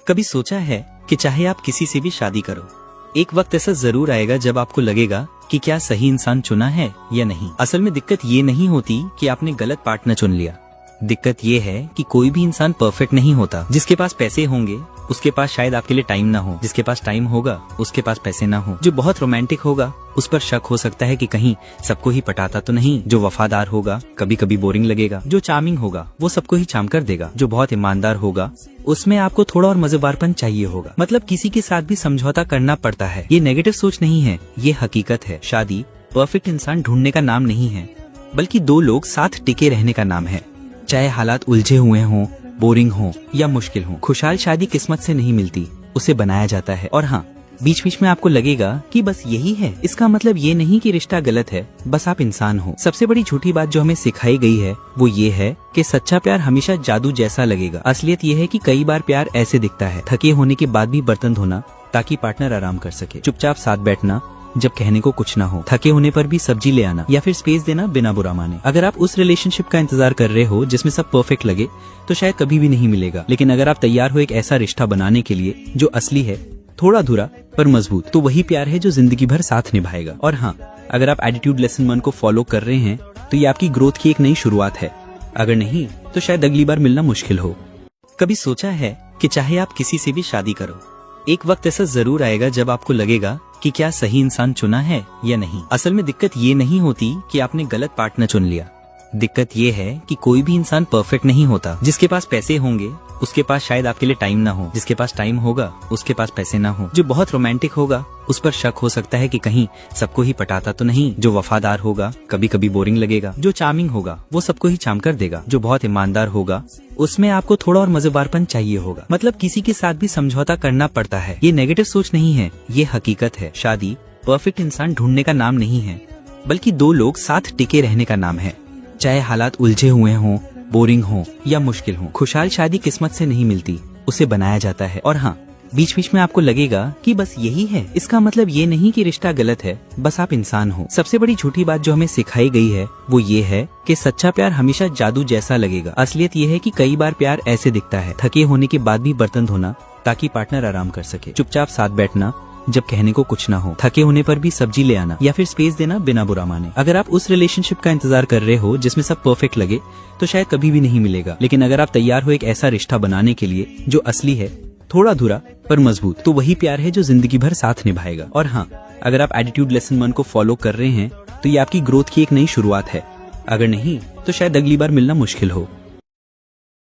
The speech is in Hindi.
कभी सोचा है कि चाहे आप किसी से भी शादी करो, एक वक्त ऐसा जरूर आएगा जब आपको लगेगा कि क्या सही इंसान चुना है या नहीं। असल में दिक्कत ये नहीं होती कि आपने गलत पार्टनर चुन लिया, दिक्कत ये है कि कोई भी इंसान परफेक्ट नहीं होता। जिसके पास पैसे होंगे उसके पास शायद आपके लिए टाइम ना हो, जिसके पास टाइम होगा उसके पास पैसे ना हो। जो बहुत रोमांटिक होगा उस पर शक हो सकता है कि कहीं सबको ही पटाता तो नहीं। जो वफादार होगा कभी कभी बोरिंग लगेगा। जो चार्मिंग होगा वो सबको ही चार्म कर देगा। जो बहुत ईमानदार होगा उसमें आपको थोड़ा और मजेदारपन चाहिए होगा। मतलब किसी के साथ भी समझौता करना पड़ता है। ये नेगेटिव सोच नहीं है, ये हकीकत है। शादी परफेक्ट इंसान ढूंढने का नाम नहीं है, बल्कि दो लोग साथ टिके रहने का नाम है। चाहे हालात उलझे हुए हों, बोरिंग हो या मुश्किल हो। खुशहाल शादी किस्मत से नहीं मिलती, उसे बनाया जाता है। और हाँ, बीच बीच में आपको लगेगा कि बस यही है। इसका मतलब ये नहीं कि रिश्ता गलत है, बस आप इंसान हो। सबसे बड़ी झूठी बात जो हमें सिखाई गई है वो ये है कि सच्चा प्यार हमेशा जादू जैसा लगेगा। असलियत ये है कि कई बार प्यार ऐसे दिखता है, थके होने के बाद भी बर्तन धोना ताकि पार्टनर आराम कर सके, चुपचाप साथ बैठना जब कहने को कुछ ना हो, थके होने पर भी सब्जी ले आना, या फिर स्पेस देना बिना बुरा माने। अगर आप उस रिलेशनशिप का इंतजार कर रहे हो जिसमें सब परफेक्ट लगे तो शायद कभी भी नहीं मिलेगा। लेकिन अगर आप तैयार हो एक ऐसा रिश्ता बनाने के लिए जो असली है, थोड़ा अधूरा पर मजबूत, तो वही प्यार है जो जिंदगी भर साथ निभाएगा। और हाँ, अगर आप एटीट्यूड लेसन 1 को फॉलो कर रहे हैं तो ये आपकी ग्रोथ की एक नई शुरुआत है। अगर नहीं तो शायद अगली बार मिलना मुश्किल हो। कभी सोचा है कि चाहे आप किसी से भी शादी करो, एक वक्त ऐसा जरूर आएगा जब आपको लगेगा कि क्या सही इंसान चुना है या नहीं। असल में दिक्कत ये नहीं होती कि आपने गलत पार्टनर चुन लिया, दिक्कत ये है कि कोई भी इंसान परफेक्ट नहीं होता। जिसके पास पैसे होंगे उसके पास शायद आपके लिए टाइम ना हो, जिसके पास टाइम होगा उसके पास पैसे ना हो। जो बहुत रोमांटिक होगा उस पर शक हो सकता है कि कहीं सबको ही पटाता तो नहीं। जो वफादार होगा कभी कभी बोरिंग लगेगा। जो चार्मिंग होगा वो सबको ही चार्म कर देगा। जो बहुत ईमानदार होगा उसमें आपको थोड़ा और मजेदारपन चाहिए होगा। मतलब किसी के साथ भी समझौता करना पड़ता है। ये नेगेटिव सोच नहीं है, ये हकीकत है। शादी परफेक्ट इंसान ढूंढने का नाम नहीं है, बल्कि दो लोग साथ टिके रहने का नाम है। चाहे हालात उलझे हुए हों, बोरिंग हो या मुश्किल हो। खुशहाल शादी किस्मत से नहीं मिलती, उसे बनाया जाता है। और हाँ, बीच बीच में आपको लगेगा कि बस यही है। इसका मतलब ये नहीं कि रिश्ता गलत है, बस आप इंसान हो। सबसे बड़ी झूठी बात जो हमें सिखाई गई है वो ये है कि सच्चा प्यार हमेशा जादू जैसा लगेगा। असलियत ये है कि कई बार प्यार ऐसे दिखता है, थके होने के बाद भी बर्तन धोना ताकि पार्टनर आराम कर सके, चुपचाप साथ बैठना जब कहने को कुछ ना हो, थके होने पर भी सब्जी ले आना, या फिर स्पेस देना बिना बुरा माने। अगर आप उस रिलेशनशिप का इंतजार कर रहे हो जिसमें सब परफेक्ट लगे तो शायद कभी भी नहीं मिलेगा। लेकिन अगर आप तैयार हो एक ऐसा रिश्ता बनाने के लिए जो असली है, थोड़ा अधूरा पर मजबूत, तो वही प्यार है जो जिंदगी भर साथ निभाएगा। और हाँ, अगर आप एटीट्यूड लेसन 1 को फॉलो कर रहे हैं तो ये आपकी ग्रोथ की एक नई शुरुआत है। अगर नहीं तो शायद अगली बार मिलना मुश्किल हो।